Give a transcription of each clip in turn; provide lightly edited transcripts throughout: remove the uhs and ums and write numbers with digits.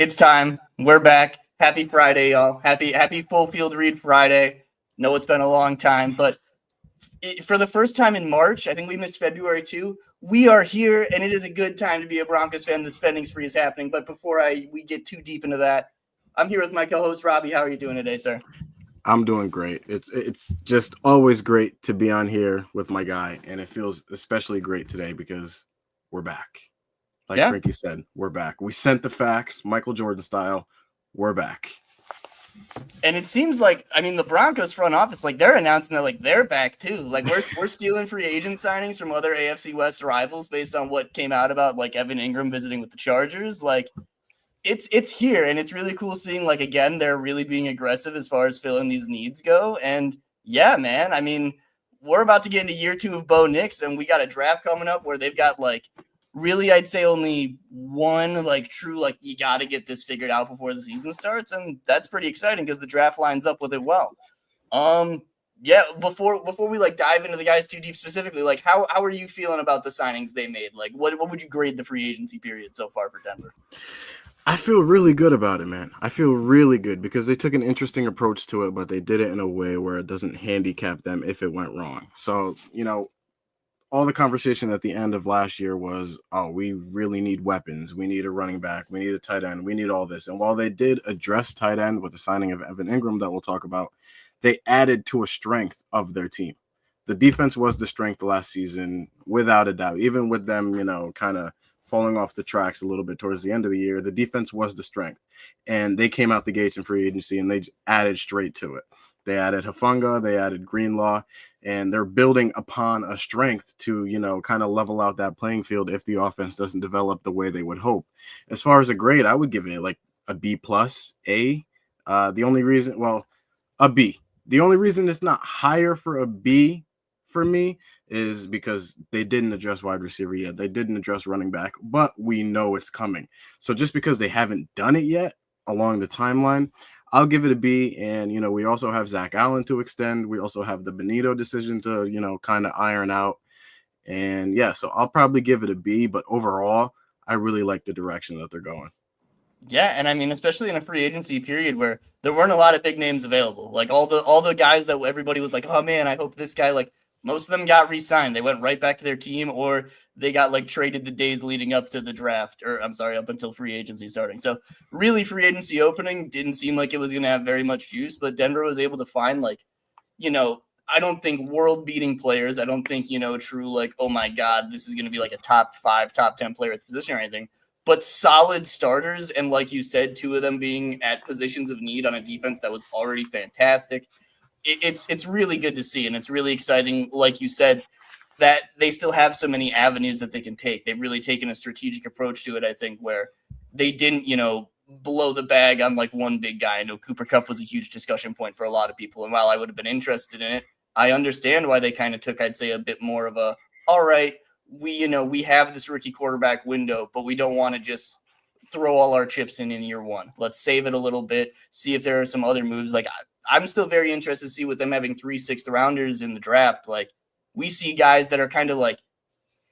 It's time. We're back. Happy Friday, y'all. Happy full field read Friday. Know it's been a long time, but for the first time in March, I think we missed February too. We are here, and it is a good time to be a Broncos fan. The spending spree is happening. But before we get too deep into that, I'm here with my co-host Robby. How are you doing today, sir? I'm doing great. It's just always great to be on here with my guy, and it feels especially great today because we're back. Like Yeah. Frankie said, we're back. We sent the facts, Michael Jordan style. We're back. And it seems like, I mean, the Broncos front office, like they're announcing that like they're back too. Like we're stealing free agent signings from other AFC West rivals based on what came out about like Evan Engram visiting with the Chargers. Like it's here, and it's really cool seeing like again they're really being aggressive as far as filling these needs go. And yeah, man, I mean, we're about to get into year 2 of Bo Nix, and we got a draft coming up where they've got like really I'd say only one like true like you got to get this figured out before the season starts, and that's pretty exciting because the draft lines up with it well. Yeah, before we like dive into the guys too deep specifically, like how are you feeling about the signings they made? Like what would you grade the free agency period so far for Denver? I feel really good about it, man. I feel really good because they took an interesting approach to it, but they did it in a way where it doesn't handicap them if it went wrong. So, all the conversation at the end of last year was, oh, we really need weapons. We need a running back. We need a tight end. We need all this. And while they did address tight end with the signing of Evan Engram that we'll talk about, they added to a strength of their team. The defense was the strength last season, without a doubt. Even with them, kind of falling off the tracks a little bit towards the end of the year, the defense was the strength. And they came out the gates in free agency, and they added straight to it. They added Hufanga, they added Greenlaw, and they're building upon a strength to, kind of level out that playing field if the offense doesn't develop the way they would hope. As far as a grade, I would give it like a B plus, A. The only reason, well, a B. The only reason it's not higher for a B for me is because they didn't address wide receiver yet. They didn't address running back, but we know it's coming. So just because they haven't done it yet along the timeline, I'll give it a B. And, we also have Zach Allen to extend. We also have the Benito decision to, kind of iron out. And yeah, so I'll probably give it a B, but overall, I really like the direction that they're going. Yeah, and I mean, especially in a free agency period where there weren't a lot of big names available. Like all the guys that everybody was like, oh man, I hope this guy, like most of them got re-signed. They went right back to their team, or they got like traded the days leading up to the draft, or I'm sorry, up until free agency starting. So really free agency opening didn't seem like it was going to have very much juice, but Denver was able to find like, I don't think world-beating players. I don't think, true like, oh my God, this is going to be like a top 5, top 10 player at the position or anything. But solid starters, and like you said, 2 of them being at positions of need on a defense that was already fantastic. It's really good to see, and it's really exciting, like you said, that they still have so many avenues that they can take. They've really taken a strategic approach to it, I think, where they didn't, blow the bag on like one big guy. I know Cooper Kupp was a huge discussion point for a lot of people, and while I would have been interested in it, I understand why they kind of took, I'd say, a bit more of a, all right, we have this rookie quarterback window, but we don't want to just throw all our chips in year 1. Let's save it a little bit, see if there are some other moves. Like I'm still very interested to see with them having 3 6th rounders in the draft. Like we see guys that are kind of like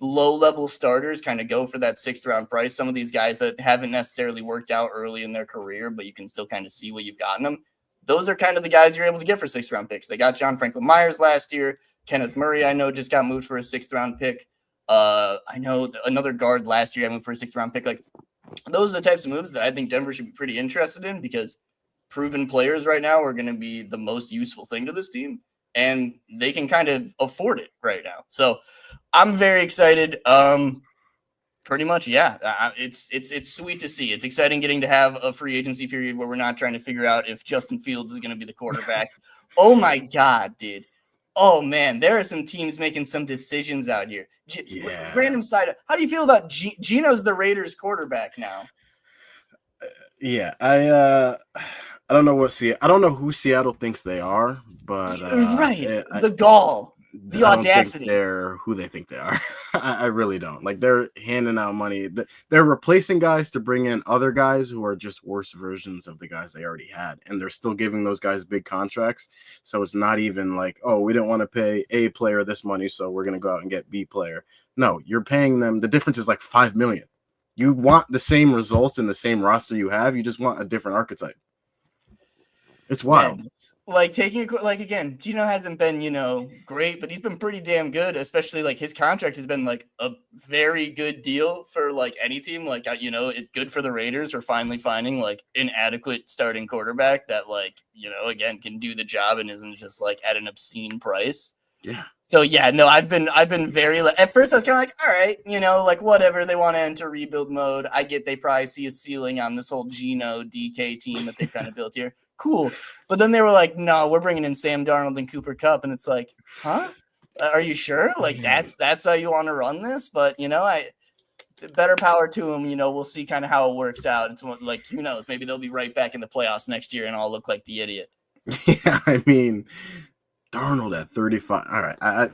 low level starters kind of go for that 6th round price. Some of these guys that haven't necessarily worked out early in their career, but you can still kind of see what you've gotten them. Those are kind of the guys you're able to get for 6th round picks. They got John Franklin Myers last year. Kenneth Murray, I know, just got moved for a 6th round pick. I know another guard last year I moved for a 6th round pick. Like those are the types of moves that I think Denver should be pretty interested in, because proven players right now are going to be the most useful thing to this team, and they can kind of afford it right now. So I'm very excited. Pretty much, yeah. It's sweet to see. It's exciting getting to have a free agency period where we're not trying to figure out if Justin Fields is going to be the quarterback. Oh my God, dude. Oh man, there are some teams making some decisions out here. Random side. How do you feel about Geno's the Raiders quarterback now? Yeah, I don't know I don't know who Seattle thinks they are, but right, the gall, the audacity. They're who they think they are. I really don't. Like they're handing out money. They're replacing guys to bring in other guys who are just worse versions of the guys they already had, and they're still giving those guys big contracts. So it's not even like, oh, we didn't want to pay A player this money, so we're gonna go out and get B player. No, you're paying them. The difference is like $5 million. You want the same results in the same roster you have. You just want a different archetype. It's wild. Man, like taking like again, Gino hasn't been, great, but he's been pretty damn good, especially like his contract has been like a very good deal for like any team. Like, it's good for the Raiders for finally finding like an adequate starting quarterback that like, again, can do the job and isn't just like at an obscene price. Yeah. So yeah, no, I've been very at first I was kind of like, all right, like whatever, they want to enter rebuild mode. I get they probably see a ceiling on this whole Geno DK team that they've kind of built here. Cool. But then they were like, no, we're bringing in Sam Darnold and Cooper Kupp. And it's like, huh? Are you sure? Like, that's how you want to run this? But, better power to them. We'll see kind of how it works out. It's like, who knows? Maybe they'll be right back in the playoffs next year and I'll look like the idiot. Yeah, I mean, Darnold at 35. All right.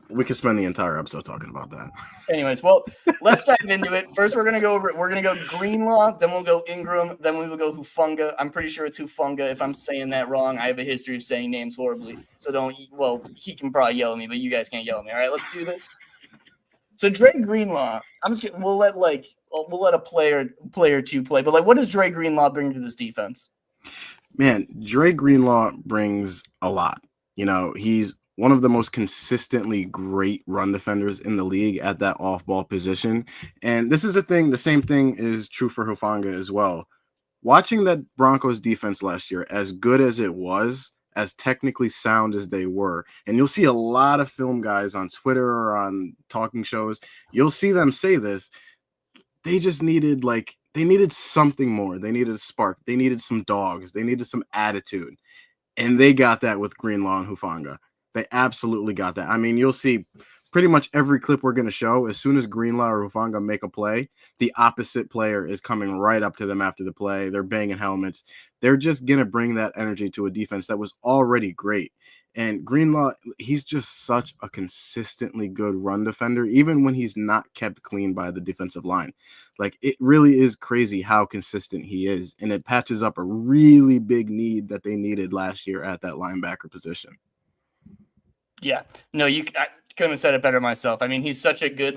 We could spend the entire episode talking about that. Anyways, well, let's dive into it. First, we're gonna go Greenlaw, then we'll go Engram, then we will go Hufanga. I'm pretty sure it's Hufanga. If I'm saying that wrong, I have a history of saying names horribly. So he can probably yell at me, but you guys can't yell at me. All right, let's do this. So Dre Greenlaw, we'll let a player or two play, but like, what does Dre Greenlaw bring to this defense? Man, Dre Greenlaw brings a lot. He's one of the most consistently great run defenders in the league at that off-ball position. And this is the same thing is true for Hufanga as well. Watching that Broncos defense last year, as good as it was, as technically sound as they were, and you'll see a lot of film guys on Twitter or on talking shows, you'll see them say this, they just needed something more. They needed a spark. They needed some dogs. They needed some attitude. And they got that with Greenlaw and Hufanga. They absolutely got that. I mean, you'll see pretty much every clip we're going to show, as soon as Greenlaw or Hufanga make a play, the opposite player is coming right up to them after the play. They're banging helmets. They're just going to bring that energy to a defense that was already great. And Greenlaw, he's just such a consistently good run defender, even when he's not kept clean by the defensive line. Like, it really is crazy how consistent he is. And it patches up a really big need that they needed last year at that linebacker position. Yeah, no, I couldn't have said it better myself. I mean, he's such a good,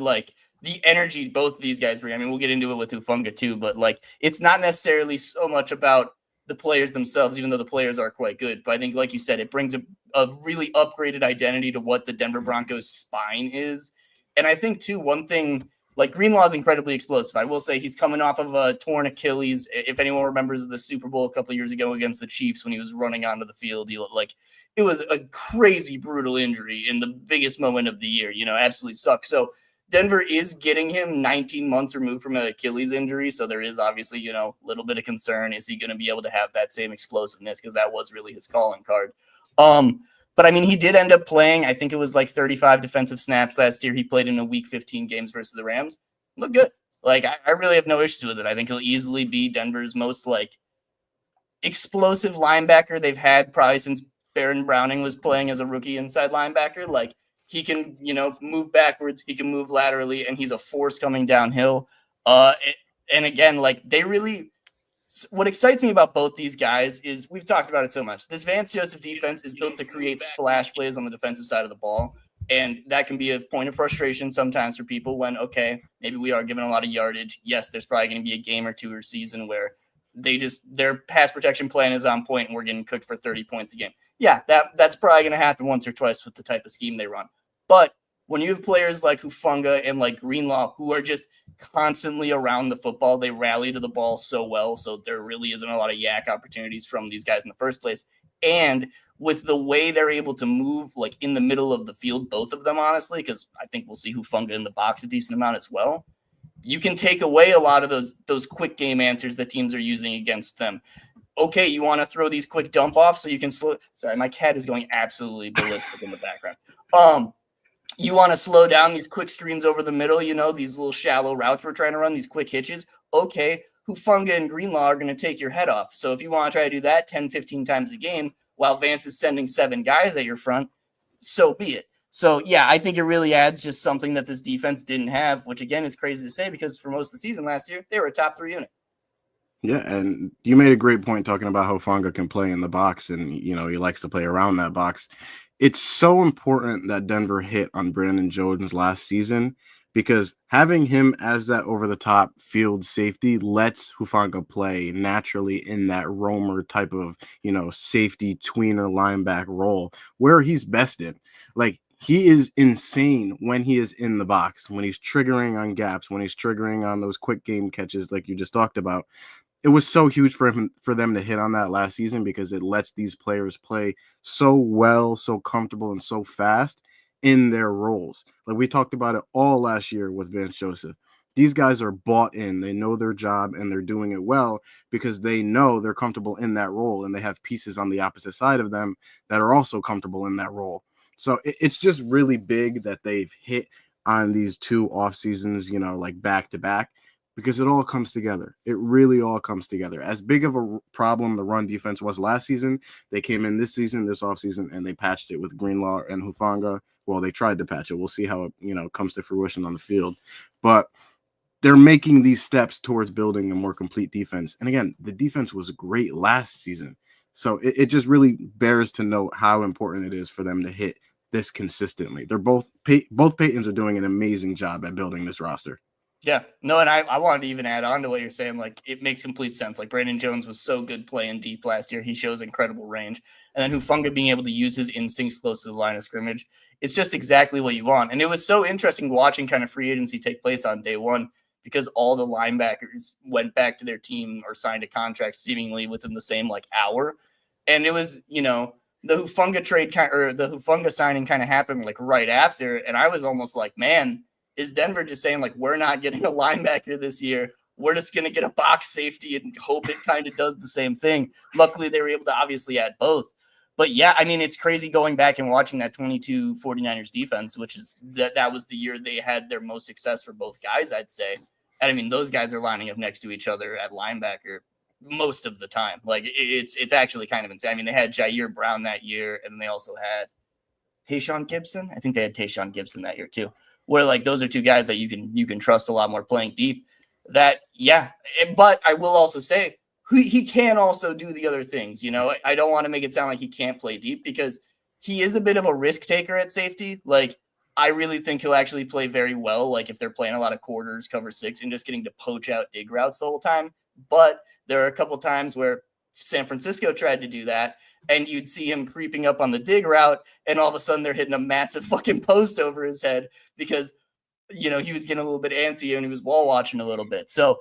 the energy both of these guys bring. I mean, we'll get into it with Hufanga too, but it's not necessarily so much about the players themselves, even though the players are quite good. But I think, like you said, it brings a really upgraded identity to what the Denver Broncos spine is. And I think too, one thing, Greenlaw is incredibly explosive. I will say he's coming off of a torn Achilles. If anyone remembers the Super Bowl a couple of years ago against the Chiefs when he was running onto the field, he looked like it was a crazy, brutal injury in the biggest moment of the year. Absolutely sucked. So Denver is getting him 19 months removed from an Achilles injury. So there is obviously, a little bit of concern. Is he going to be able to have that same explosiveness? Because that was really his calling card. But I mean, he did end up playing, I think it was 35 defensive snaps last year. He played in a week 15 games versus the Rams. Look good. I really have no issues with it. I think he'll easily be Denver's most explosive linebacker they've had probably since Baron Browning was playing as a rookie inside linebacker. He can, move backwards, he can move laterally, and he's a force coming downhill. And again, what excites me about both these guys is we've talked about it so much. This Vance Joseph defense is built to create splash plays on the defensive side of the ball. And that can be a point of frustration sometimes for people when, okay, maybe we are giving a lot of yardage. Yes, there's probably going to be a game or two or season where their pass protection plan is on point and we're getting cooked for 30 points a game. Yeah, that's probably going to happen once or twice with the type of scheme they run. But when you have players like Hufanga and Greenlaw who are just constantly around the football, they rally to the ball so well. So there really isn't a lot of yak opportunities from these guys in the first place. And with the way they're able to move in the middle of the field, both of them, honestly, because I think we'll see Hufanga in the box a decent amount as well. You can take away a lot of those quick game answers that teams are using against them. Okay, you want to throw these quick dump offs so you can slow. Sorry, my cat is going absolutely ballistic in the background. You want to slow down these quick screens over the middle, these little shallow routes we're trying to run, these quick hitches. Okay, Hufanga and Greenlaw are going to take your head off. So if you want to try to do that 10, 15 times a game while Vance is sending 7 guys at your front, so be it. So, yeah, I think it really adds just something that this defense didn't have, which, again, is crazy to say because for most of the season last year, they were a top 3 unit. Yeah, and you made a great point talking about how Hufanga can play in the box and, he likes to play around that box. It's so important that Denver hit on Brandon Jones last season because having him as that over the top field safety lets Hufanga play naturally in that roamer type of, safety tweener linebacker role where he's best in. Like, he is insane when he is in the box, when he's triggering on gaps, when he's triggering on those quick game catches like you just talked about. It was so huge for them to hit on that last season because it lets these players play so well, so comfortable, and so fast in their roles. Like we talked about it all last year with Vance Joseph. These guys are bought in. They know their job and they're doing it well because they know they're comfortable in that role and they have pieces on the opposite side of them that are also comfortable in that role. So it's just really big that they've hit on these 2 off seasons, like back to back, because it all comes together. It really all comes together. As big of a problem the run defense was last season, they came in this season, this offseason, and they patched it with Greenlaw and Hufanga. Well, they tried to patch it. We'll see how it, comes to fruition on the field. But they're making these steps towards building a more complete defense. And again, the defense was great last season. So it just really bears to note how important it is for them to hit this consistently. They're both Paytons are doing an amazing job at building this roster. Yeah, no, and I wanted to even add on to what you're saying. Like, it makes complete sense. Like, Brandon Jones was so good playing deep last year. He shows incredible range. And then Hufanga being able to use his instincts close to the line of scrimmage. It's just exactly what you want. And it was so interesting watching kind of free agency take place on day one because all the linebackers went back to their team or signed a contract seemingly within the same, hour. And it was, the Hufanga trade or the Hufanga signing kind of happened, right after. And I was almost like, man, is Denver just saying, we're not getting a linebacker this year. We're just going to get a box safety and hope it kind of does the same thing. Luckily, they were able to obviously add both. But yeah, I mean, it's crazy going back and watching that 22 49ers defense, which is that was the year they had their most success for both guys, I'd say. And I mean, those guys are lining up next to each other at linebacker most of the time. It's actually kind of insane. I mean, they had Jair Brown that year, and they also had Tayshaun Gibson. I think they had Tayshaun Gibson that year too. Where those are 2 guys that you can trust a lot more playing deep. That but I will also say he can also do the other things. I don't want to make it sound like he can't play deep because he is a bit of a risk taker at safety. I really think he'll actually play very well. If they're playing a lot of quarters, cover 6, and just getting to poach out dig routes the whole time. But there are a couple times where San Francisco tried to do that, and you'd see him creeping up on the dig route, and all of a sudden they're hitting a massive fucking post over his head because, he was getting a little bit antsy and he was wall watching a little bit. So,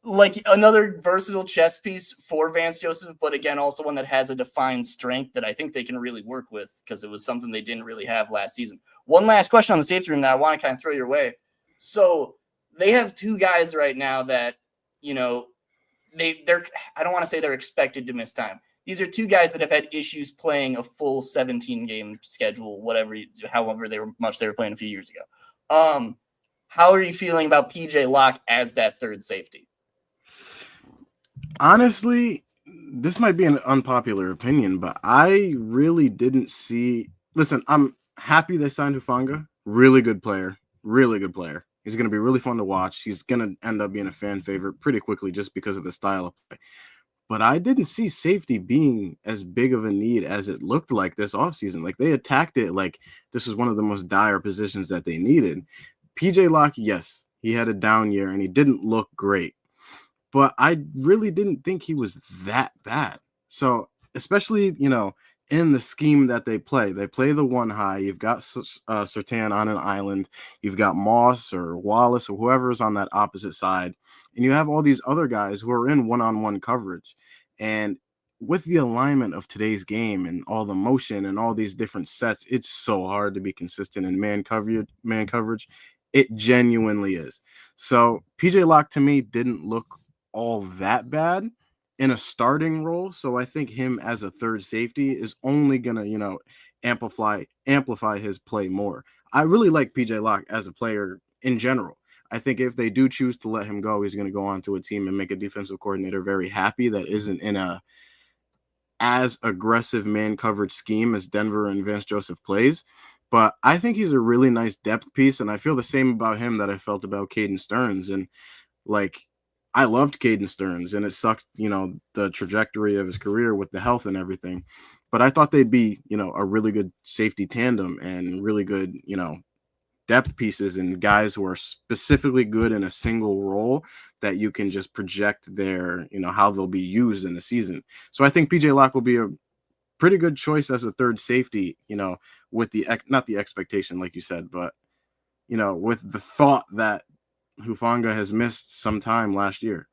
another versatile chess piece for Vance Joseph, but again, also one that has a defined strength that I think they can really work with because it was something they didn't really have last season. One last question on the safety room that I want to kind of throw your way. So they have 2 guys right now that, they're I don't want to say they're expected to miss time. These are 2 guys that have had issues playing a full 17-game schedule, however much they were playing a few years ago. How are you feeling about PJ Locke as that third safety? Honestly, this might be an unpopular opinion, but I really didn't see. Listen, I'm happy they signed Hufanga. Really good player. Really good player. He's going to be really fun to watch. He's going to end up being a fan favorite pretty quickly just because of the style of play. But I didn't see safety being as big of a need as it looked like this offseason. They attacked it like this was one of the most dire positions that they needed. PJ Locke, yes, he had a down year and he didn't look great. But I really didn't think he was that bad. So, especially, in the scheme that they play the 1 high. You've got Surtain on an island. You've got Moss or Wallace or whoever's on that opposite side. And you have all these other guys who are in one-on-one coverage. And with the alignment of today's game and all the motion and all these different sets, it's so hard to be consistent in man coverage. It genuinely is. So PJ Locke to me didn't look all that bad in a starting role. So I think him as a third safety is only going to, amplify his play more. I really like PJ Locke as a player in general. I think if they do choose to let him go, he's going to go on to a team and make a defensive coordinator very happy that isn't in a as aggressive man coverage scheme as Denver and Vance Joseph plays. But I think he's a really nice depth piece. And I feel the same about him that I felt about Caden Stearns. And I loved Caden Stearns, and it sucked, the trajectory of his career with the health and everything. But I thought they'd be, a really good safety tandem and really good, depth pieces and guys who are specifically good in a single role that you can just project their, how they'll be used in the season. So I think PJ Locke will be a pretty good choice as a third safety, with not the expectation, like you said, but, with the thought that Hufanga has missed some time last year.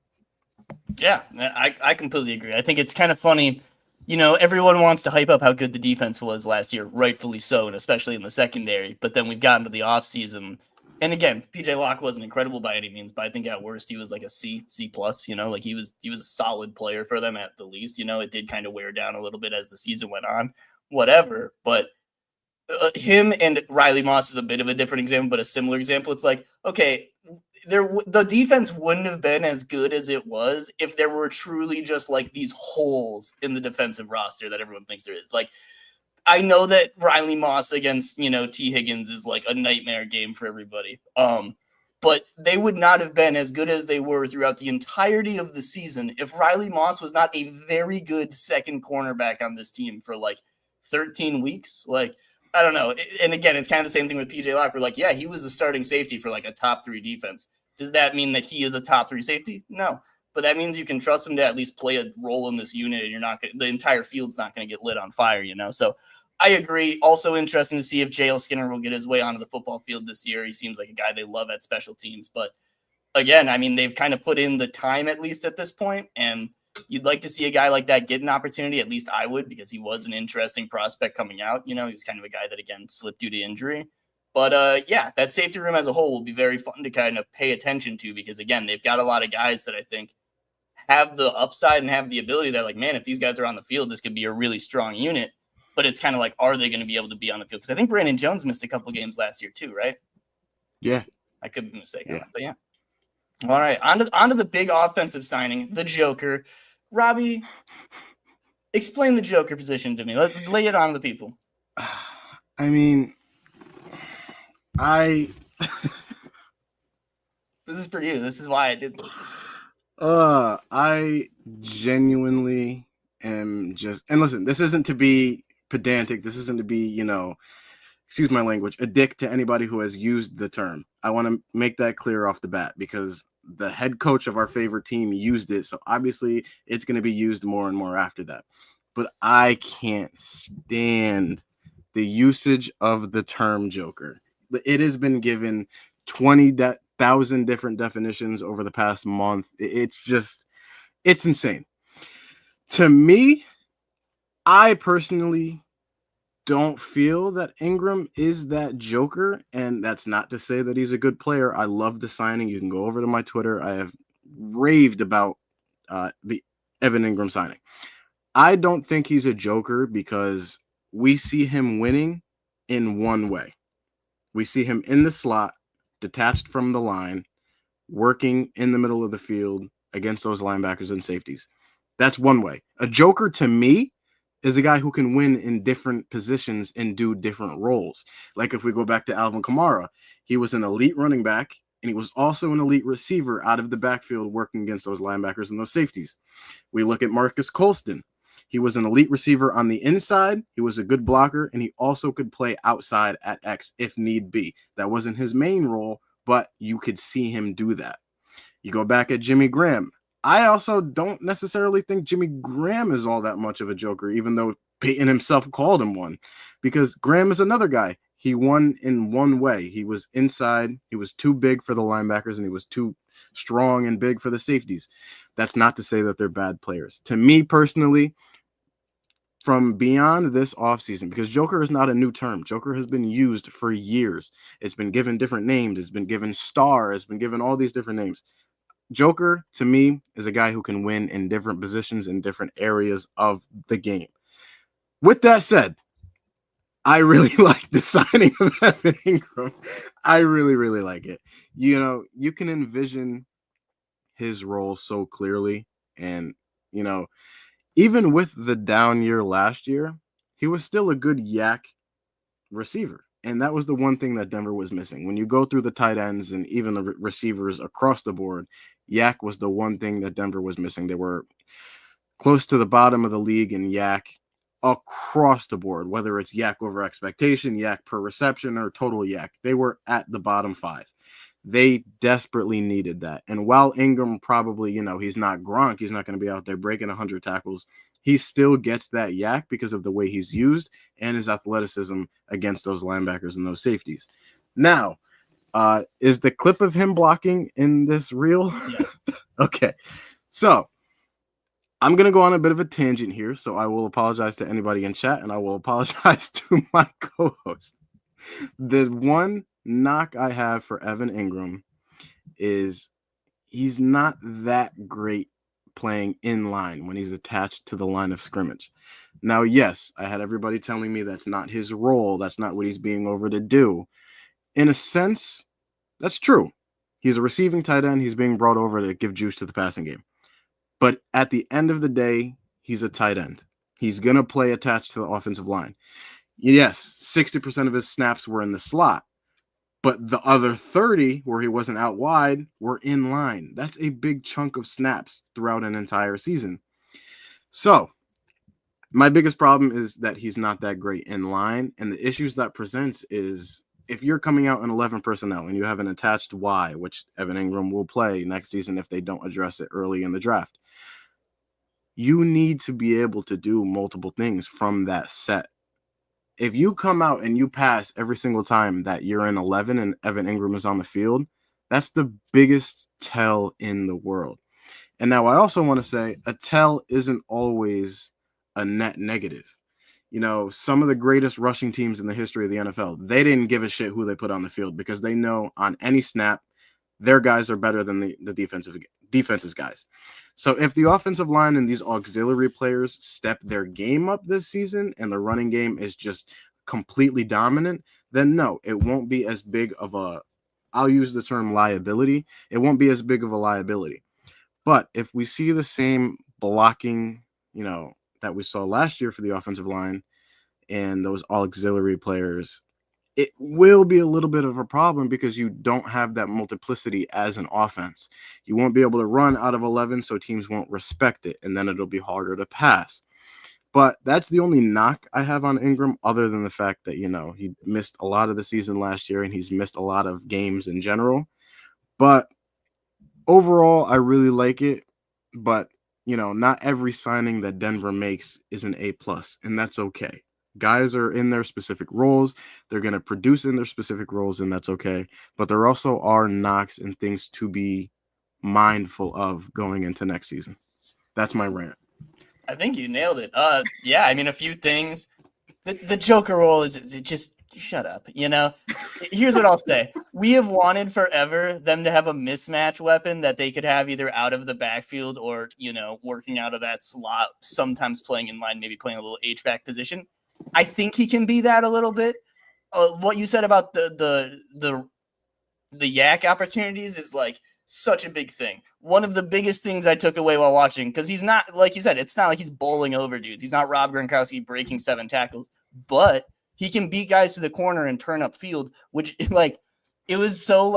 Yeah, I completely agree. I think it's kind of funny. Everyone wants to hype up how good the defense was last year, rightfully so, and especially in the secondary. But then we've gotten to the offseason. And again, PJ Locke wasn't incredible by any means, but I think at worst he was like a C plus, like he was a solid player for them at the least. It did kind of wear down a little bit as the season went on, whatever. But him and Riley Moss is a bit of a different example, but a similar example. It's like, okay, the defense wouldn't have been as good as it was if there were truly just like these holes in the defensive roster that everyone thinks there is. Like, I know that Riley Moss against, T. Higgins is like a nightmare game for everybody. But they would not have been as good as they were throughout the entirety of the season if Riley Moss was not a very good second cornerback on this team for like 13 weeks. Like, I don't know. And again, it's kind of the same thing with PJ Locke. We're like, yeah, he was a starting safety for like a top 3 defense. Does that mean that he is a top 3 safety? No. But that means you can trust him to at least play a role in this unit, and the entire field's not going to get lit on fire, So I agree. Also interesting to see if JL Skinner will get his way onto the football field this year. He seems like a guy they love at special teams. But again, I mean, they've kind of put in the time at least at this point, and you'd like to see a guy like that get an opportunity. At least I would, because he was an interesting prospect coming out. He was kind of a guy that, again, slipped due to injury. But yeah, that safety room as a whole will be very fun to kind of pay attention to, because, again, they've got a lot of guys that I think have the upside and have the ability that, like, man, if these guys are on the field, this could be a really strong unit. But it's kind of like, are they going to be able to be on the field? Because I think Brandon Jones missed a couple games last year too, right? Yeah. I could be mistaken, but yeah. All right, on to the big offensive signing, the Joker. Robby, explain the Joker position to me. Let's lay it on the people. I mean, this is for you. This is why I did this. I genuinely am just, and listen, this isn't to be pedantic. This isn't to be, excuse my language, a dick to anybody who has used the term. I want to make that clear off the bat, because the head coach of our favorite team used it. So obviously it's going to be used more and more after that. But I can't stand the usage of the term Joker. It has been given 20,000 different definitions over the past month. It's insane. To me, I personally don't feel that Engram is that Joker, and that's not to say that he's a good player. I love the signing. You can go over to my Twitter. I have raved about the Evan Engram signing. I don't think he's a Joker because we see him winning in one way. We see him in the slot, detached from the line, working in the middle of the field against those linebackers and safeties. That's one way. A Joker, to me, is a guy who can win in different positions and do different roles. Like if we go back to Alvin Kamara, he was an elite running back, and he was also an elite receiver out of the backfield working against those linebackers and those safeties. We look at Marcus Colston. He was an elite receiver on the inside. He was a good blocker, and he also could play outside at X if need be. That wasn't his main role, but you could see him do that. You go back at Jimmy Graham. I also don't necessarily think Jimmy Graham is all that much of a Joker, even though Peyton himself called him one, because Graham is another guy. He won in one way. He was inside. He was too big for the linebackers, and he was too strong and big for the safeties. That's not to say that they're bad players. To me personally, from beyond this offseason, because Joker is not a new term. Joker has been used for years. It's been given different names. It's been given star. It's been given all these different names. Joker, to me, is a guy who can win in different positions in different areas of the game. With that said, I really like the signing of Evan Engram. I really, really like it. You can envision his role so clearly. And, even with the down year last year, he was still a good yak receiver. And that was the one thing that Denver was missing. When you go through the tight ends and even the receivers across the board, yak was the one thing that Denver was missing. They were close to the bottom of the league in yak. across the board, whether it's yak over expectation, yak per reception, or total yak. They were at the bottom 5. They desperately needed that. And while Engram probably, he's not Gronk, he's not going to be out there breaking 100 tackles, he still gets that yak because of the way he's used and his athleticism against those linebackers and those safeties. Now, is the clip of him blocking in this reel? Yes. Okay. So I'm going to go on a bit of a tangent here. So I will apologize to anybody in chat, and I will apologize to my co-host. The one knock I have for Evan Engram is he's not that great playing in line when he's attached to the line of scrimmage. Now, yes, I had everybody telling me that's not his role. That's not what he's being over to do. In a sense, that's true. He's a receiving tight end. He's being brought over to give juice to the passing game. But at the end of the day, he's a tight end. He's going to play attached to the offensive line. Yes, 60% of his snaps were in the slot, but the other 30 where he wasn't out wide were in line. That's a big chunk of snaps throughout an entire season. So my biggest problem is that he's not that great in line. And the issues that presents is if you're coming out in 11 personnel and you have an attached Y, which Evan Engram will play next season if they don't address it early in the draft, you need to be able to do multiple things from that set. If you come out and you pass every single time that you're in 11 and Evan Engram is on the field, that's the biggest tell in the world. And now I also want to say a tell isn't always a net negative. Some of the greatest rushing teams in the history of the NFL, they didn't give a shit who they put on the field because they know on any snap, their guys are better than the defense's guys. So if the offensive line and these auxiliary players step their game up this season and the running game is just completely dominant, then no, it won't be as big of I'll use the term liability. It won't be as big of a liability. But if we see the same blocking, that we saw last year for the offensive line and those auxiliary players, it will be a little bit of a problem because you don't have that multiplicity as an offense. You won't be able to run out of 11, so teams won't respect it, and then it'll be harder to pass. But that's the only knock I have on Engram, other than the fact that, he missed a lot of the season last year and he's missed a lot of games in general. But overall, I really like it. But, not every signing that Denver makes is an A+, and that's okay. Guys are in their specific roles. They're going to produce in their specific roles, and that's okay. But there also are knocks and things to be mindful of going into next season. That's my rant. I think you nailed it. Yeah, I mean, a few things. The Joker role is just shut up. Here's what I'll say. We have wanted forever them to have a mismatch weapon that they could have either out of the backfield or, working out of that slot, sometimes playing in line, maybe playing a little H-back position. I think he can be that a little bit. What you said about the yak opportunities is like such a big thing. One of the biggest things I took away while watching, because he's not, like you said, it's not like he's bowling over dudes. He's not Rob Gronkowski breaking 7 tackles, but he can beat guys to the corner and turn up field, which it was so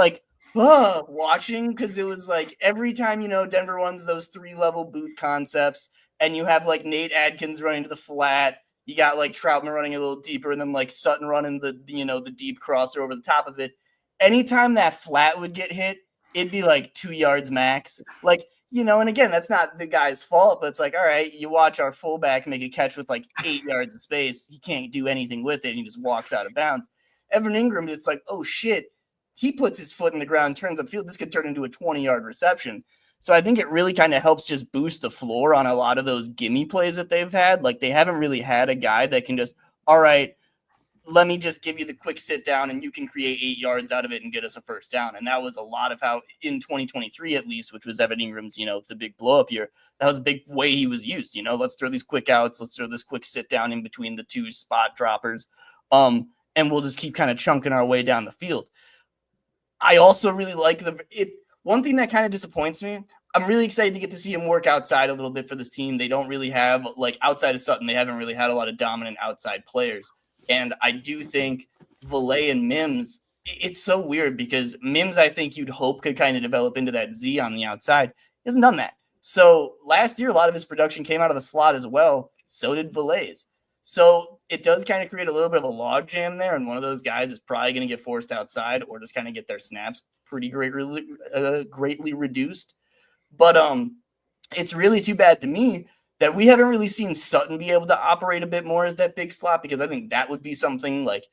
watching, because it was like every time, Denver runs those 3-level boot concepts and you have like Nate Adkins running to the flat. You got like Troutman running a little deeper and then like Sutton running the deep crosser over the top of it. Anytime that flat would get hit, it'd be like 2 yards max. And again, that's not the guy's fault, but it's like, all right, you watch our fullback make a catch with like 8 yards of space. He can't do anything with it. And he just walks out of bounds. Evan Engram, it's like, oh shit. He puts his foot in the ground, turns upfield. This could turn into a 20-yard reception. So I think it really kind of helps just boost the floor on a lot of those gimme plays that they've had. Like they haven't really had a guy that can just, all right, let me just give you the quick sit down and you can create 8 yards out of it and get us a first down. And that was a lot of how in 2023, at least, which was Evan Ingram's, the big blow up year, that was a big way he was used. Let's throw these quick outs. Let's throw this quick sit down in between the 2 spot droppers. And we'll just keep kind of chunking our way down the field. I also really like one thing that kind of disappoints me. I'm really excited to get to see him work outside a little bit for this team. They don't really have, outside of Sutton, they haven't really had a lot of dominant outside players. And I do think Valet and Mims, it's so weird because Mims, I think you'd hope could kind of develop into that Z on the outside. He hasn't done that. So last year, a lot of his production came out of the slot as well. So did Valet's. So it does kind of create a little bit of a log jam there, and one of those guys is probably going to get forced outside or just kind of get their snaps greatly reduced. But it's really too bad to me that we haven't really seen Sutton be able to operate a bit more as that big slot, because I think that would be something like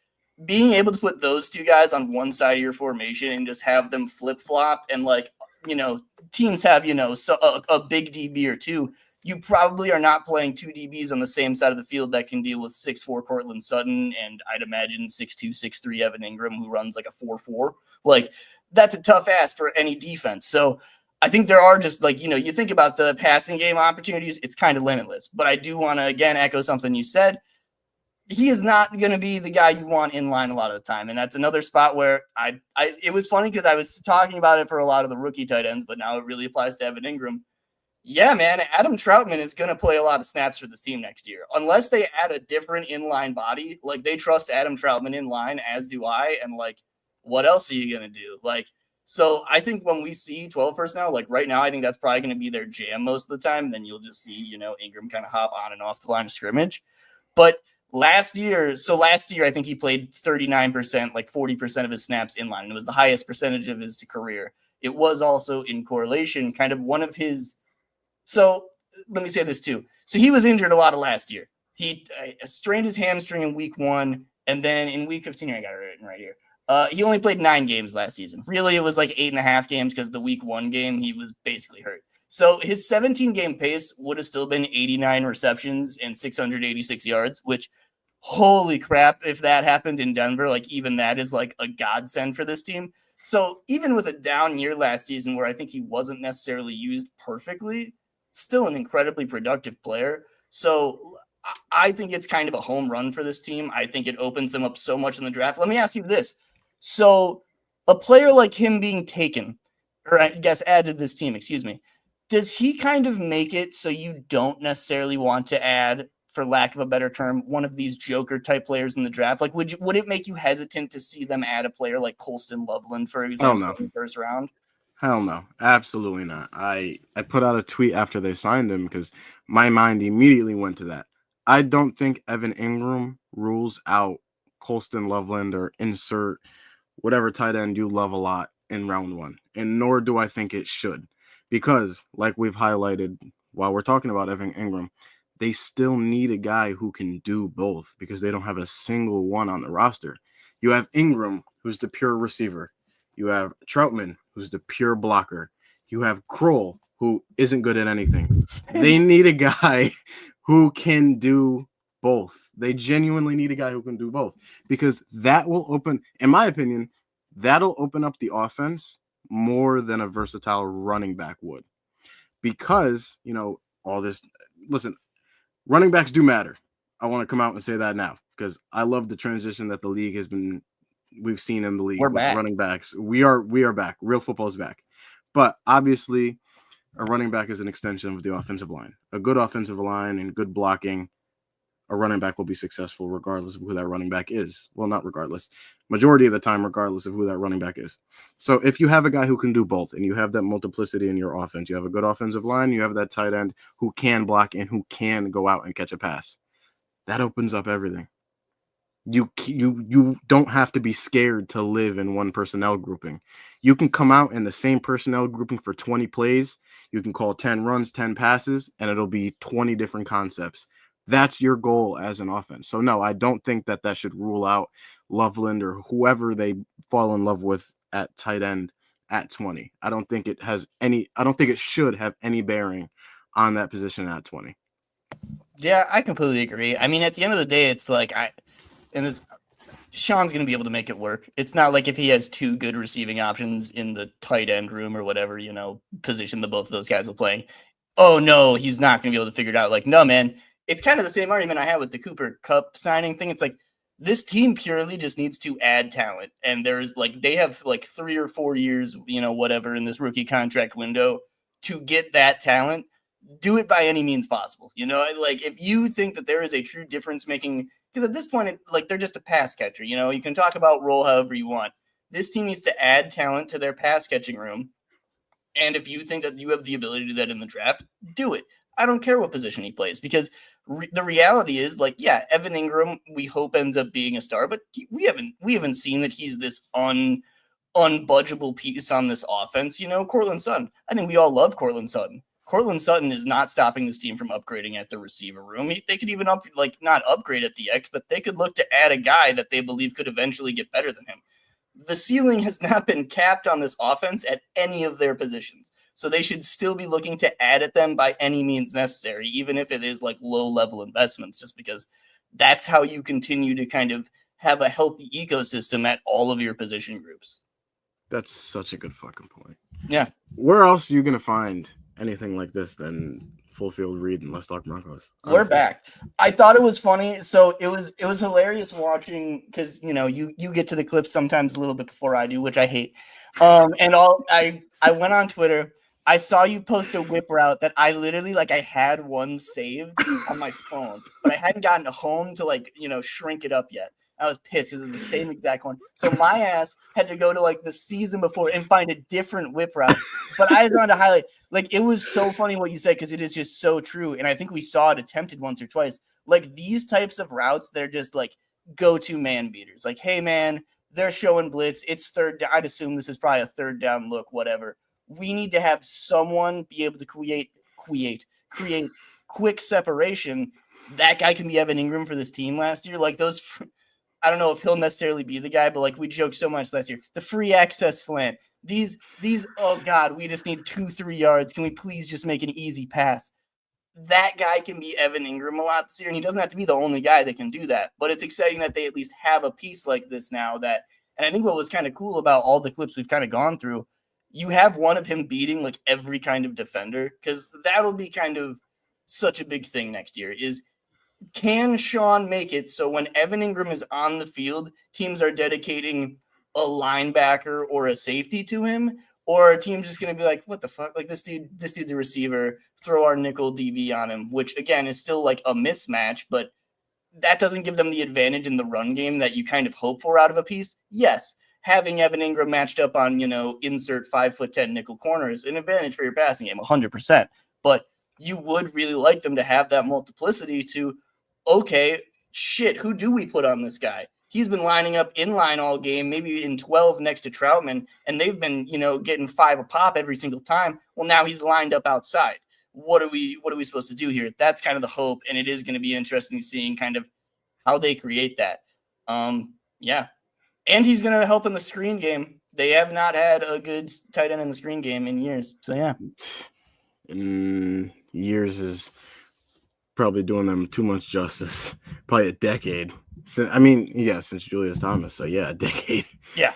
being able to put those two guys on one side of your formation and just have them flip flop, and like, teams have, a big DB or two. You probably are not playing two DBs on the same side of the field that can deal with 6'4" Cortland Sutton and I'd imagine 6'2", 6'3" Evan Engram, who runs like a 4.4. Like, that's a tough ask for any defense. So I think there are just like, you think about the passing game opportunities, it's kind of limitless. But I do want to, again, echo something you said. He is not going to be the guy you want in line a lot of the time. And that's another spot where it was funny because I was talking about it for a lot of the rookie tight ends, but now it really applies to Evan Engram. Yeah, man, Adam Troutman is going to play a lot of snaps for this team next year. Unless they add a different inline body, like they trust Adam Troutman in line, as do I. And like, what else are you going to do? Like, so I think when we see 12 personnel, like right now, I think that's probably going to be their jam most of the time. Then you'll just see, Engram kind of hop on and off the line of scrimmage. But last year, I think he played 39%, like 40% of his snaps in line. And it was the highest percentage of his career. It was also in correlation, kind of one of his. So let me say this too. So he was injured a lot of last year. He strained his hamstring in week 1. And then in week 15, I got it written right here. He only played 9 games last season. Really, it was like 8.5 games because the week 1 game, he was basically hurt. So his 17-game pace would have still been 89 receptions and 686 yards, which, holy crap, if that happened in Denver, like even that is like a godsend for this team. So even with a down year last season where I think he wasn't necessarily used perfectly, still an incredibly productive player. So I think it's kind of a home run for this team. I think it opens them up so much in the draft. Let me ask you this. So a player like him being taken, or I guess added to this team, does he kind of make it so you don't necessarily want to add, for lack of a better term, one of these joker type players in the draft? Like, would it make you hesitant to see them add a player like Colston Loveland, for example, in the first round? Hell no, absolutely not. I put out a tweet after they signed him because my mind immediately went to that. I don't think Evan Engram rules out Colston Loveland or insert whatever tight end you love a lot in round 1, and nor do I think it should, because like we've highlighted while we're talking about Evan Engram, they still need a guy who can do both because they don't have a single one on the roster. You have Engram, who's the pure receiver. You have Troutman, who's the pure blocker. You have Kroll, who isn't good at anything. They need a guy who can do both. They genuinely need a guy who can do both, because that will open, in my opinion, that'll open up the offense more than a versatile running back would. Because, all this, listen, running backs do matter. I want to come out and say that now because I love the transition that the league we've seen in the league with running backs. We are back. Real football is back. But obviously, a running back is an extension of the offensive line. A good offensive line and good blocking, a running back will be successful regardless of who that running back is. Well, not regardless. Majority of the time, regardless of who that running back is. So if you have a guy who can do both and you have that multiplicity in your offense, you have a good offensive line, you have that tight end who can block and who can go out and catch a pass. That opens up everything. You don't have to be scared to live in one personnel grouping. You can come out in the same personnel grouping for 20 plays. You can call 10 runs, 10 passes, and it'll be 20 different concepts. That's your goal as an offense. So no, I don't think that should rule out Loveland or whoever they fall in love with at tight end at 20. I don't think it should have any bearing on that position at 20. Yeah, I completely agree. I mean, at the end of the day, it's like Sean's going to be able to make it work. It's not like if he has 2 good receiving options in the tight end room or whatever, position that both of those guys will play. Oh no, he's not going to be able to figure it out. Like, no, man, it's kind of the same argument I had with the Cooper Kupp signing thing. It's like, this team purely just needs to add talent. And they have 3 or 4 years, whatever in this rookie contract window to get that talent. Do it by any means possible. If you think that there is a true difference making, because at this point, they're just a pass catcher. You can talk about role however you want. This team needs to add talent to their pass catching room. And if you think that you have the ability to do that in the draft, do it. I don't care what position he plays, because the reality is, like, yeah, Evan Engram, we hope ends up being a star, but we haven't seen that he's this unbudgeable piece on this offense. Courtland Sutton. I think we all love Courtland Sutton. Courtland Sutton is not stopping this team from upgrading at the receiver room. They could even not upgrade at the X, but they could look to add a guy that they believe could eventually get better than him. The ceiling has not been capped on this offense at any of their positions. So they should still be looking to add at them by any means necessary, even if it is like low-level investments, just because that's how you continue to kind of have a healthy ecosystem at all of your position groups. That's such a good fucking point. Yeah. Where else are you going to find anything like this than Full Field Read and Let's Talk Broncos? Honestly. We're back. I thought it was funny. So it was hilarious watching, because you get to the clips sometimes a little bit before I do, which I hate. I went on Twitter. I saw you post a whip route that I literally, I had one saved on my phone, but I hadn't gotten home to shrink it up yet. I was pissed because it was the same exact one. So my ass had to go to the season before and find a different whip route. But I just wanted to highlight, it was so funny what you said, because it is just so true. And I think we saw it attempted once or twice. These types of routes, they're just go-to man beaters. Hey man, they're showing blitz. It's third down. I'd assume this is probably a third down look, whatever. We need to have someone be able to create quick separation. That guy can be Evan Engram for this team last year. Those, I don't know if he'll necessarily be the guy, but we joked so much last year. The free access slant. These, oh God, we just need 2-3 yards. Can we please just make an easy pass? That guy can be Evan Engram a lot this year, and he doesn't have to be the only guy that can do that. But it's exciting that they at least have a piece like this now. And I think what was kind of cool about all the clips we've kind of gone through, you have one of him beating every kind of defender, because that'll be kind of such a big thing next year. Is, can Sean make it so when Evan Engram is on the field, teams are dedicating a linebacker or a safety to him, or are teams just going to be like, what the fuck? This dude's a receiver, throw our nickel DB on him, which again is still a mismatch, but that doesn't give them the advantage in the run game that you kind of hope for out of a piece. Yes, having Evan Engram matched up on, insert 5'10" nickel corner is an advantage for your passing game, 100%. But you would really like them to have that multiplicity to, okay, shit, who do we put on this guy? He's been lining up in line all game, maybe in 12 next to Troutman, and they've been, getting 5 a pop every single time. Well, now he's lined up outside. What are we supposed to do here? That's kind of the hope, and it is going to be interesting seeing kind of how they create that. Yeah. And he's going to help in the screen game. They have not had a good tight end in the screen game in years. So, yeah. Years is probably doing them too much justice. Probably a decade. Since Julius Thomas. So, yeah, a decade. Yeah.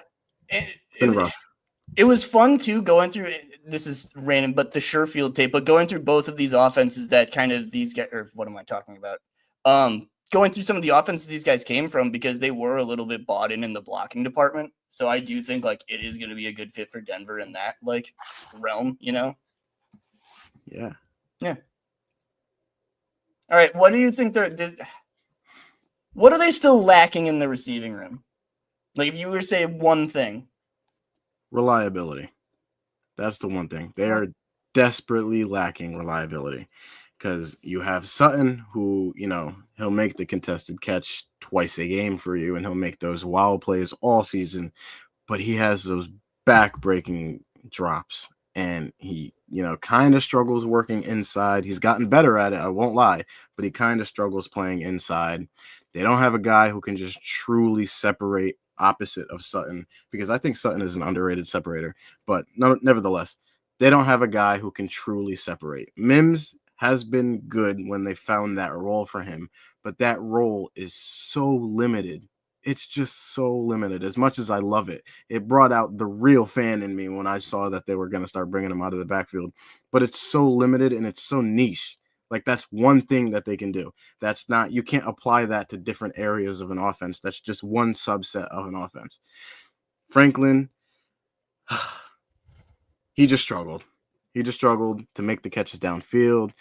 Been rough. It was fun, too, going through – this is random, but the Sherfield tape. But going through both of these offenses that kind of these guys – or what am I talking about? Going through some of the offenses these guys came from, because they were a little bit bought in the blocking department. So I do think it is going to be a good fit for Denver in that realm, Yeah. Yeah. All right. What do you think what are they still lacking in the receiving room? If you were to say one thing. Reliability. That's the one thing. They are desperately lacking reliability. Because you have Sutton, who, he'll make the contested catch twice a game for you, and he'll make those wow plays all season. But he has those back-breaking drops, and he, kind of struggles working inside. He's gotten better at it, I won't lie, but he kind of struggles playing inside. They don't have a guy who can just truly separate opposite of Sutton, because I think Sutton is an underrated separator. But nevertheless, they don't have a guy who can truly separate. Mims has been good when they found that role for him, but that role is so limited. It's just so limited. As much as I love it, it brought out the real fan in me when I saw that they were going to start bringing him out of the backfield, but it's so limited and it's so niche. That's one thing that they can do. That's not, you can't apply that to different areas of an offense. That's just one subset of an offense. Franklin, he just struggled. He just struggled to make the catches downfield.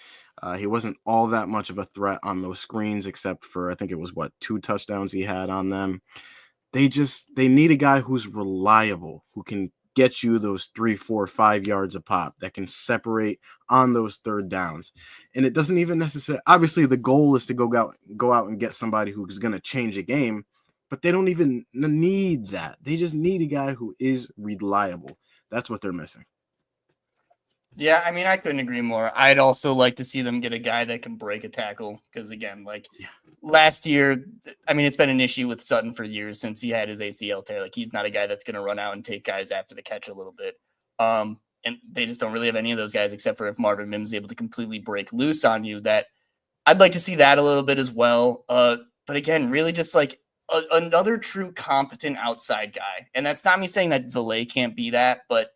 He wasn't all that much of a threat on those screens, except for, I think it was 2 touchdowns he had on them. They need a guy who's reliable, who can get you those 3, 4, 5 yards a pop, that can separate on those third downs. And it doesn't even necessarily, obviously the goal is to go out and get somebody who's going to change a game, but they don't even need that. They just need a guy who is reliable. That's what they're missing. Yeah, I mean, I couldn't agree more. I'd also like to see them get a guy that can break a tackle because, again, last year, I mean, it's been an issue with Sutton for years since he had his ACL tear. Like, he's not a guy that's going to run out and take guys after the catch a little bit. And they just don't really have any of those guys except for if Marvin Mims is able to completely break loose on you. That I'd like to see that a little bit as well. But again, really just like another true competent outside guy. And that's not me saying that Valet can't be that, but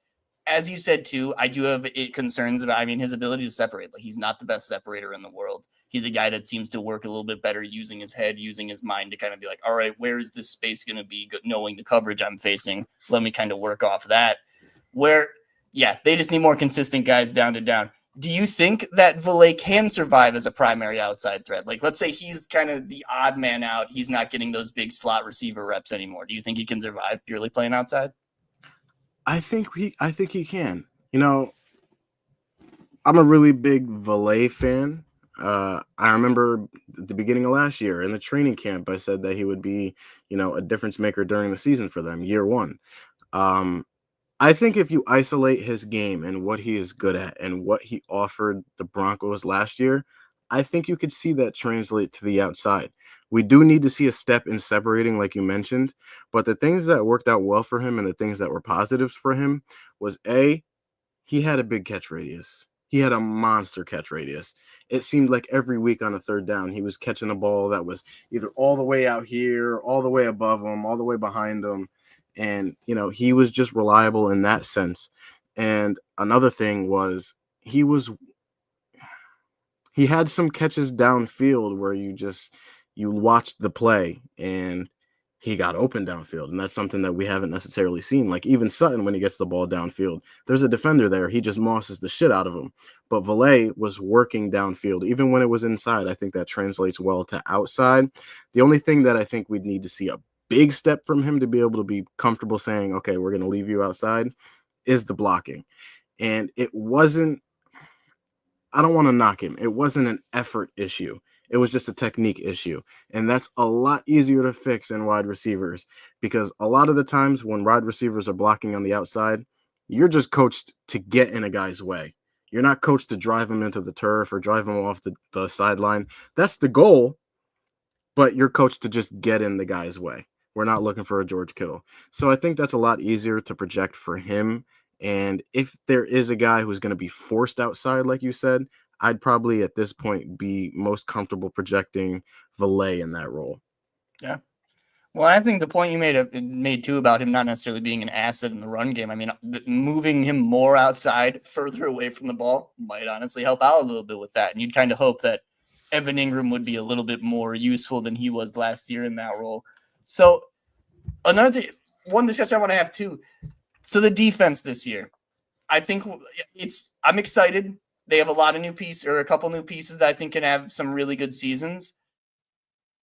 as you said too, I do have concerns about, I mean, his ability to separate. Like, he's not the best separator in the world. He's a guy that seems to work a little bit better using his head, using his mind to kind of be like, all right, where is this space going to be? Knowing the coverage I'm facing, let me kind of work off that. Where, yeah, they just need more consistent guys down to down. Do you think that Valet can survive as a primary outside threat? Like, let's say he's kind of the odd man out. He's not getting those big slot receiver reps anymore. Do you think he can survive purely playing outside? I think he can. You know, I'm a really big Valet fan. I remember at the beginning of last year in the training camp, I said that he would be, a difference maker during the season for them, year one. I think if you isolate his game and what he is good at and what he offered the Broncos last year, I think you could see that translate to the outside. We do need to see a step in separating, like you mentioned, but the things that worked out well for him and the things that were positives for him was he had a big catch radius. He had a monster catch radius. It seemed like every week on a third down, he was catching a ball that was either all the way out here, all the way above him, all the way behind him. And, he was just reliable in that sense. And another thing was he had some catches downfield where you watched the play and he got open downfield. And that's something that we haven't necessarily seen. Like even Sutton, when he gets the ball downfield, there's a defender there. He just mosses the shit out of him. But Valet was working downfield. Even when it was inside, I think that translates well to outside. The only thing that I think we'd need to see a big step from him to be able to be comfortable saying, okay, we're going to leave you outside, is the blocking. And it wasn't, I don't want to knock him. It wasn't an effort issue. It was just a technique issue. And that's a lot easier to fix in wide receivers because a lot of the times when wide receivers are blocking on the outside, you're just coached to get in a guy's way. You're not coached to drive him into the turf or drive him off the sideline. That's the goal, but you're coached to just get in the guy's way. We're not looking for a George Kittle. So I think that's a lot easier to project for him. And if there is a guy who's going to be forced outside, like you said, I'd probably at this point be most comfortable projecting Valet in that role. Yeah. Well, I think the point you made too about him not necessarily being an asset in the run game. I mean, moving him more outside, further away from the ball might honestly help out a little bit with that. And you'd kind of hope that Evan Engram would be a little bit more useful than he was last year in that role. So another thing, one discussion I want to have too. So the defense this year, I think I'm excited. They have a lot of new pieces or a couple new pieces that I think can have some really good seasons.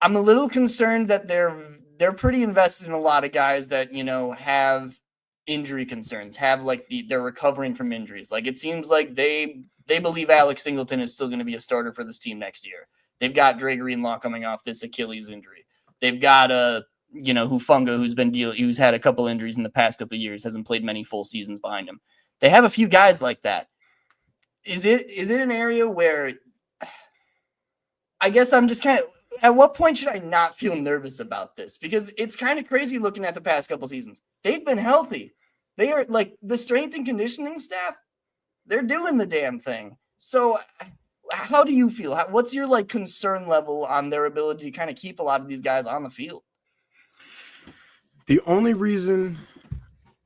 I'm a little concerned that they're pretty invested in a lot of guys that, have injury concerns, they're recovering from injuries. Like it seems like they believe Alex Singleton is still going to be a starter for this team next year. They've got Dre Greenlaw coming off this Achilles injury. They've got Hufanga, who's had a couple injuries in the past couple of years, hasn't played many full seasons behind him. They have a few guys like that. Is it an area where I guess I'm just kind of, at what point should I not feel nervous about this? Because it's kind of crazy looking at the past couple seasons. They've been healthy. They are like the strength and conditioning staff. They're doing the damn thing. So how do you feel? What's your concern level on their ability to kind of keep a lot of these guys on the field? The only reason,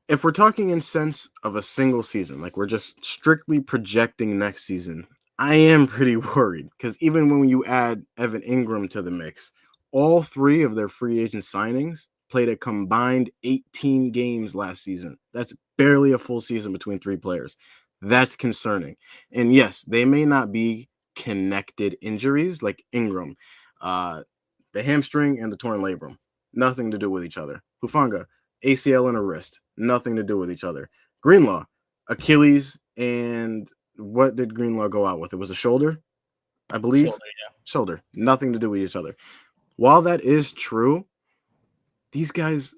if we're talking in sense of a single season, like we're just strictly projecting next season, I am pretty worried because even when you add Evan Engram to the mix, all three of their free agent signings played a combined 18 games last season. That's barely a full season between three players. That's concerning. And yes, they may not be connected injuries like Engram, the hamstring and the torn labrum, nothing to do with each other. Hufanga, ACL and a wrist, nothing to do with each other. Greenlaw, Achilles, and what did Greenlaw go out with? It was a shoulder, I believe. Shoulder, yeah. Shoulder. Nothing to do with each other. While that is true, these guys,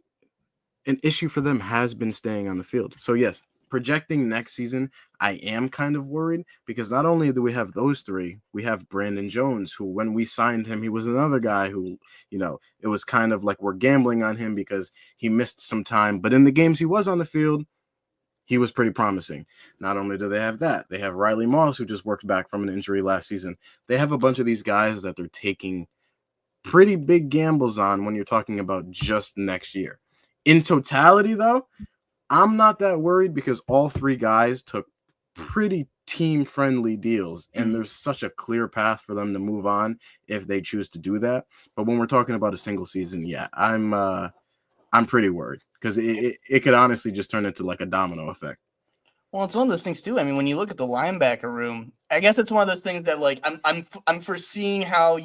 an issue for them has been staying on the field. So yes, projecting next season, I am kind of worried because not only do we have those three, we have Brandon Jones, who when we signed him, he was another guy who, it was kind of like we're gambling on him because he missed some time. But in the games he was on the field, he was pretty promising. Not only do they have that, they have Riley Moss, who just worked back from an injury last season. They have a bunch of these guys that they're taking pretty big gambles on when you're talking about just next year. In totality, though, I'm not that worried because all three guys took pretty team-friendly deals, and there's such a clear path for them to move on if they choose to do that. But when we're talking about a single season, yeah, I'm pretty worried because it could honestly just turn into like a domino effect. Well, it's one of those things too. I mean, when you look at the linebacker room, I guess it's one of those things that like I'm foreseeing how,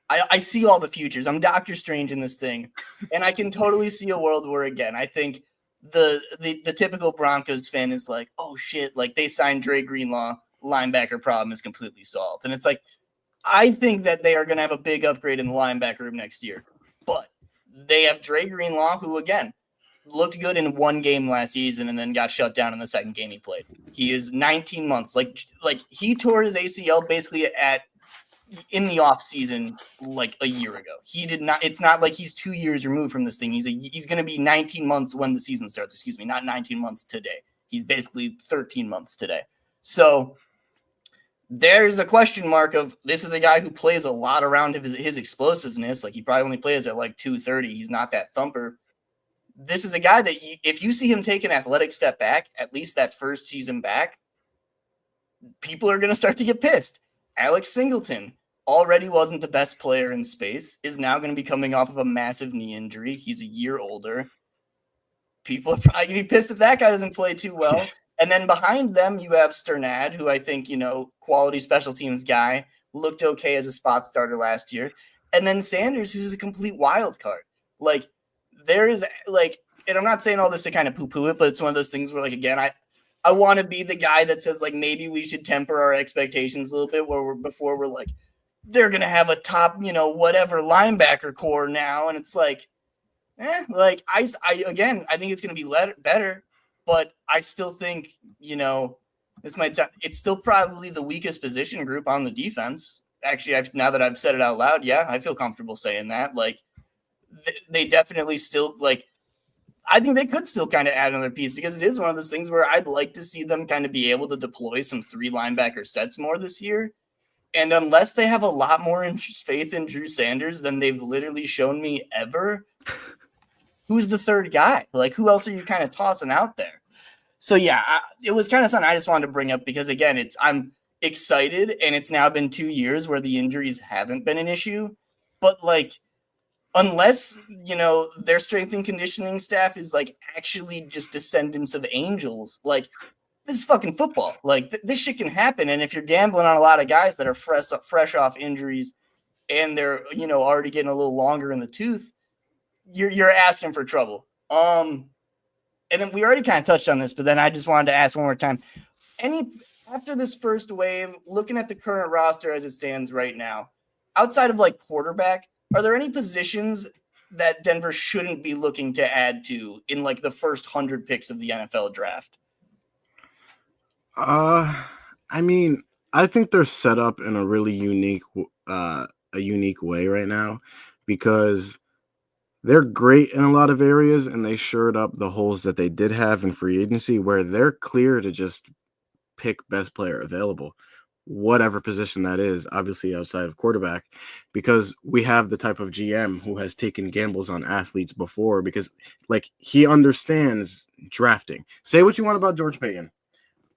I see all the futures. I'm Doctor Strange in this thing, and I can totally see a world where, again, I think the typical Broncos fan is like, oh shit, like they signed Dre Greenlaw, linebacker problem is completely solved, and it's like I think that they are going to have a big upgrade in the linebacker room next year, but they have Dre Greenlaw, who again looked good in one game last season and then got shut down in the second game he played. He is 19 months, like he tore his ACL basically in the off season like a year ago. He did not. It's not like he's 2 years removed from this thing. He's going to be 19 months when the season starts. Excuse me, not 19 months today. He's basically 13 months today. So there's a question mark of this is a guy who plays a lot around his explosiveness. Like he probably only plays at like 230. He's not that thumper. This is a guy that if you see him take an athletic step back, at least that first season back, people are going to start to get pissed. Alex Singleton already wasn't the best player in space, is now going to be coming off of a massive knee injury. He's a year older. People are probably going to be pissed if that guy doesn't play too well. And then behind them, you have Sternad, who I think, quality special teams guy, looked okay as a spot starter last year. And then Sanders, who's a complete wild card. Like, there is, like, and I'm not saying all this to kind of poo-poo it, but it's one of those things where, like, again, I want to be the guy that says, like, maybe we should temper our expectations a little bit before we're like, they're going to have a top, whatever linebacker core now. And it's like, I think it's going to be better, but I still think, it's still probably the weakest position group on the defense. Actually, now that I've said it out loud, yeah, I feel comfortable saying that. Like, they definitely still, like, I think they could still kind of add another piece because it is one of those things where I'd like to see them kind of be able to deploy some 3 linebacker sets more this year. And unless they have a lot more faith in Drew Sanders than they've literally shown me ever, who's the third guy? Like, who else are you kind of tossing out there? So, yeah, it was kind of something I just wanted to bring up because, again, I'm excited, and it's now been 2 years where the injuries haven't been an issue. But, like, unless, their strength and conditioning staff is, like, actually just descendants of angels, like, this is fucking football. Like, this shit can happen. And if you're gambling on a lot of guys that are fresh off injuries and they're, already getting a little longer in the tooth, you're asking for trouble. And then we already kind of touched on this, but then I just wanted to ask one more time. After this first wave, looking at the current roster as it stands right now, outside of like quarterback, are there any positions that Denver shouldn't be looking to add to in like the first 100 picks of the NFL draft? I mean, I think they're set up in a really unique way right now because they're great in a lot of areas and they shored up the holes that they did have in free agency where they're clear to just pick best player available, whatever position that is, obviously outside of quarterback, because we have the type of GM who has taken gambles on athletes before because like he understands drafting. Say what you want about George Payton.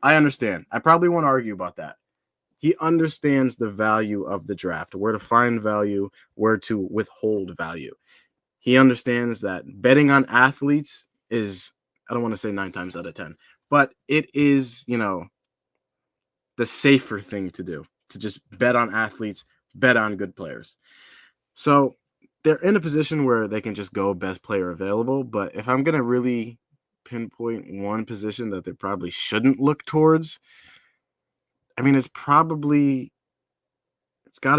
I understand. I probably won't argue about that. He understands the value of the draft, where to find value, where to withhold value. He understands that betting on athletes is, I don't want to say 9 times out of 10, but it is, the safer thing to do, to just bet on athletes, bet on good players. So they're in a position where they can just go best player available. But if I'm going to really pinpoint one position that they probably shouldn't look towards, I mean, it's got to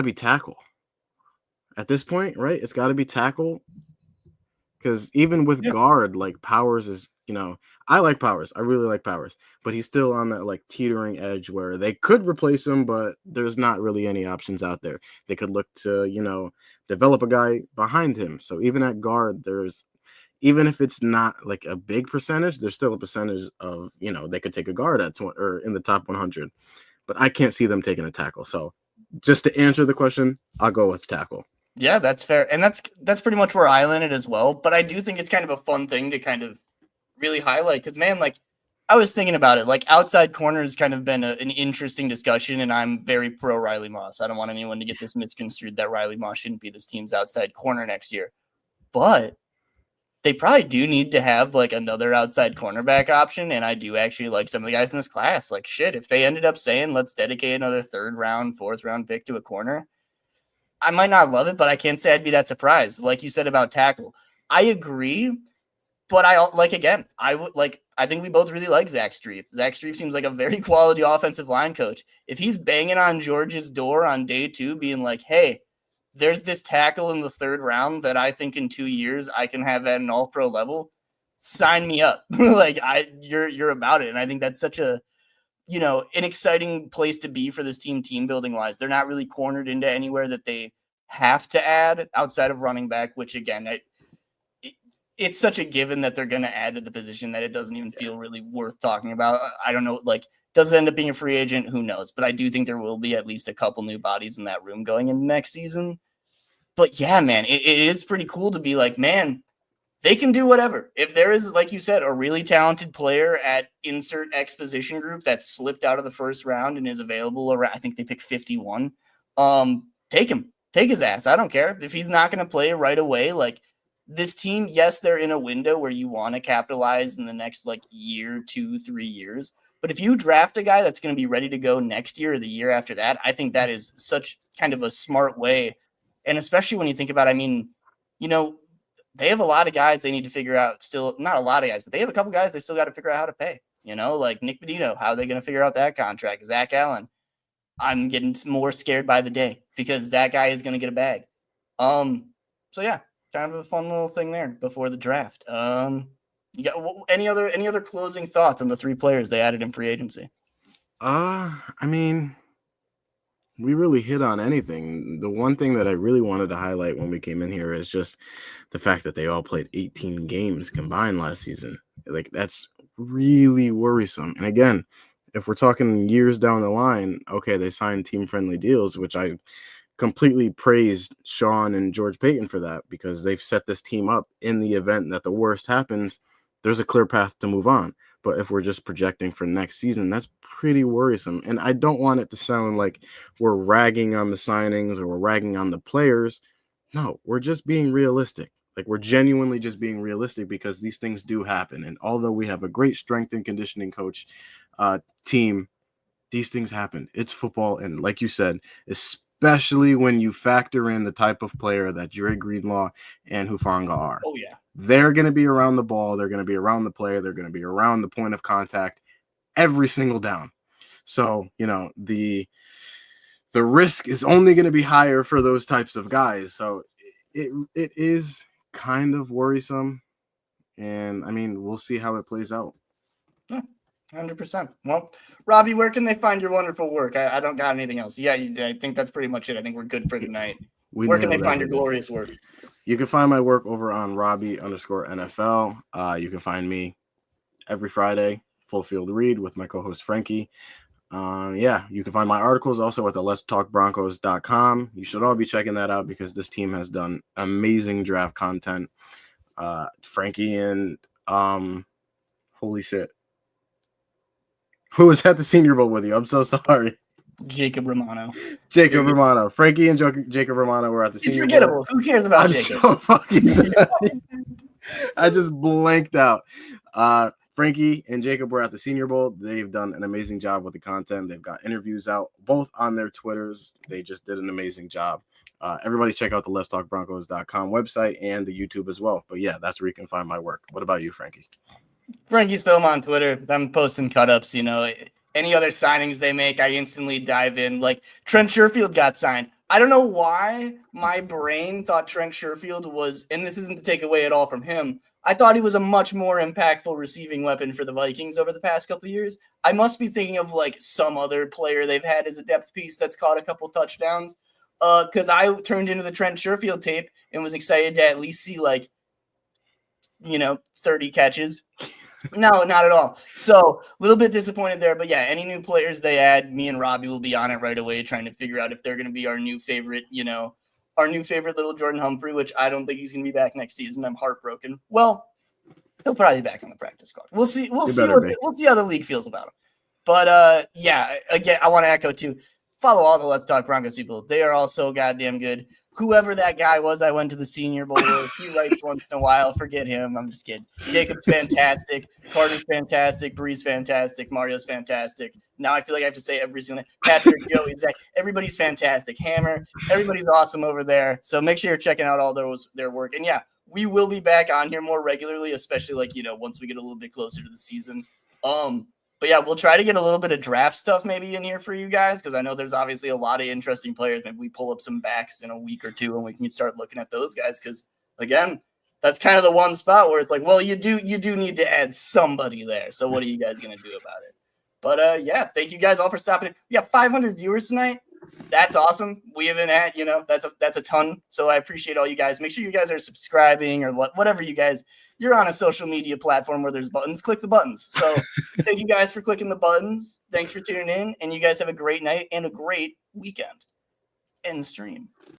be tackle at this point, right? It's got to be tackle. Because even with guard, like Powers is, I like Powers. I really like Powers. But he's still on that like teetering edge where they could replace him, but there's not really any options out there. They could look to, develop a guy behind him. So even at guard, even if it's not like a big percentage, there's still a percentage of, they could take a guard at 20 or in the top 100. But I can't see them taking a tackle. So just to answer the question, I'll go with tackle. Yeah, that's fair. And that's pretty much where I landed as well. But I do think it's kind of a fun thing to kind of really highlight because, man, like I was thinking about it, like outside corner has kind of been an interesting discussion, and I'm very pro Riley Moss. I don't want anyone to get this misconstrued that Riley Moss shouldn't be this team's outside corner next year. But they probably do need to have like another outside cornerback option. And I do actually like some of the guys in this class. Like shit, if they ended up saying, let's dedicate another 3rd round, 4th round pick to a corner, I might not love it, but I can't say I'd be that surprised. Like you said about tackle, I agree, but I think we both really like Zach Strief. Zach Strief seems like a very quality offensive line coach. If he's banging on George's door on day 2, being like, "Hey, there's this tackle in the 3rd round that I think in 2 years I can have at an All-Pro level," sign me up. You're about it, and I think that's such a an exciting place to be for this team building wise. They're not really cornered into anywhere that they have to add outside of running back, which again, it's such a given that they're going to add to the position that it doesn't even feel really worth talking about. I don't know, like, does it end up being a free agent? Who knows? But I do think there will be at least a couple new bodies in that room going into next season. But yeah, man, it is pretty cool to be like, man, they can do whatever. If there is, like you said, a really talented player at insert exposition group that slipped out of the 1st round and is available around, I think they pick 51. Take him. Take his ass. I don't care. If he's not going to play right away, like this team, yes, they're in a window where you want to capitalize in the next like year, 2, 3 years. But if you draft a guy that's going to be ready to go next year or the year after that, I think that is such kind of a smart way. And especially when you think about, they have a lot of guys they need to figure out still, not a lot of guys, but they have a couple guys they still got to figure out how to pay, like Nick Bedino, how are they going to figure out that contract? Zach Allen, I'm getting more scared by the day because that guy is going to get a bag. So yeah, kind of a fun little thing there before the draft. You got any other closing thoughts on the 3 players they added in free agency? We really hit on anything. The one thing that I really wanted to highlight when we came in here is just the fact that they all played 18 games combined last season. Like, that's really worrisome. And again, if we're talking years down the line, okay, they signed team-friendly deals, which I completely praised Sean and George Payton for that because they've set this team up in the event that the worst happens, there's a clear path to move on. But if we're just projecting for next season, that's pretty worrisome. And I don't want it to sound like we're ragging on the signings or we're ragging on the players. No, we're just being realistic. Like, we're genuinely just being realistic because these things do happen. And although we have a great strength and conditioning coach team, these things happen. It's football. And like you said, especially when you factor in the type of player that Dre Greenlaw and Hufanga are. Oh, yeah. They're going to be around the ball. They're going to be around the player. They're going to be around the point of contact every single down. So, the risk is only going to be higher for those types of guys. So it is kind of worrisome. And, we'll see how it plays out. Yeah, 100%. Well, Robbie, where can they find your wonderful work? I don't got anything else. Yeah, I think that's pretty much it. I think we're good for tonight. Where can they find your glorious work? You can find my work over on Robbie_NFL. You can find me every Friday, Full Field Read with my co-host Frankie. You can find my articles also at the letstalkbroncos.com. You should all be checking that out because this team has done amazing draft content. Frankie and holy shit. Who was at the Senior Bowl with you? I'm so sorry. Jacob Romano. Frankie and Jacob Romano were at the Senior Bowl. He's forgettable. Who cares about Jacob? I'm so fucking sorry. I just blanked out. Frankie and Jacob were at the Senior Bowl. They've done an amazing job with the content. They've got interviews out both on their Twitters. They just did an amazing job. Everybody check out the letstalkbroncos.com website and the YouTube as well. But yeah, that's where you can find my work. What about you, Frankie? Frankie's Film on Twitter. I'm posting cut-ups, any other signings they make, I instantly dive in. Like Trent Sherfield got signed. I don't know why my brain thought Trent Sherfield was, and this isn't to take away at all from him, I thought he was a much more impactful receiving weapon for the Vikings over the past couple of years. I must be thinking of like some other player they've had as a depth piece that's caught a couple touchdowns. Because I turned into the Trent Sherfield tape and was excited to at least see 30 catches. No, not at all. So a little bit disappointed there, but yeah, any new players they add, me and Robby will be on it right away, trying to figure out if they're going to be our new favorite, our new favorite little Jordan Humphrey, which I don't think he's going to be back next season. I'm heartbroken. Well, he'll probably be back on the practice squad. We'll see. We'll see how the league feels about him. But yeah, again, I want to echo too. Follow all the Let's Talk Broncos people. They are all so goddamn good. Whoever that guy was I went to the Senior Bowl with, he writes once in a while. Forget him. I'm just kidding. Jacob's fantastic. Carter's fantastic. Bree's fantastic. Mario's fantastic. Now I feel like I have to say every single name. Patrick, Joey, Zach. Everybody's fantastic. Hammer. Everybody's awesome over there. So make sure you're checking out all their work. And yeah, we will be back on here more regularly, especially once we get a little bit closer to the season. But yeah, we'll try to get a little bit of draft stuff maybe in here for you guys, because I know there's obviously a lot of interesting players. Maybe we pull up some backs in a week or two and we can start looking at those guys, because again, that's kind of the one spot where it's like, well, you do need to add somebody there. So what are you guys going to do about it? But yeah, thank you guys all for stopping. We got 500 viewers tonight. That's awesome. We haven't had, that's a ton. So I appreciate all you guys. Make sure you guys are subscribing or whatever you're on a social media platform where there's buttons, click the buttons. So thank you guys for clicking the buttons. Thanks for tuning in. And you guys have a great night and a great weekend. End stream.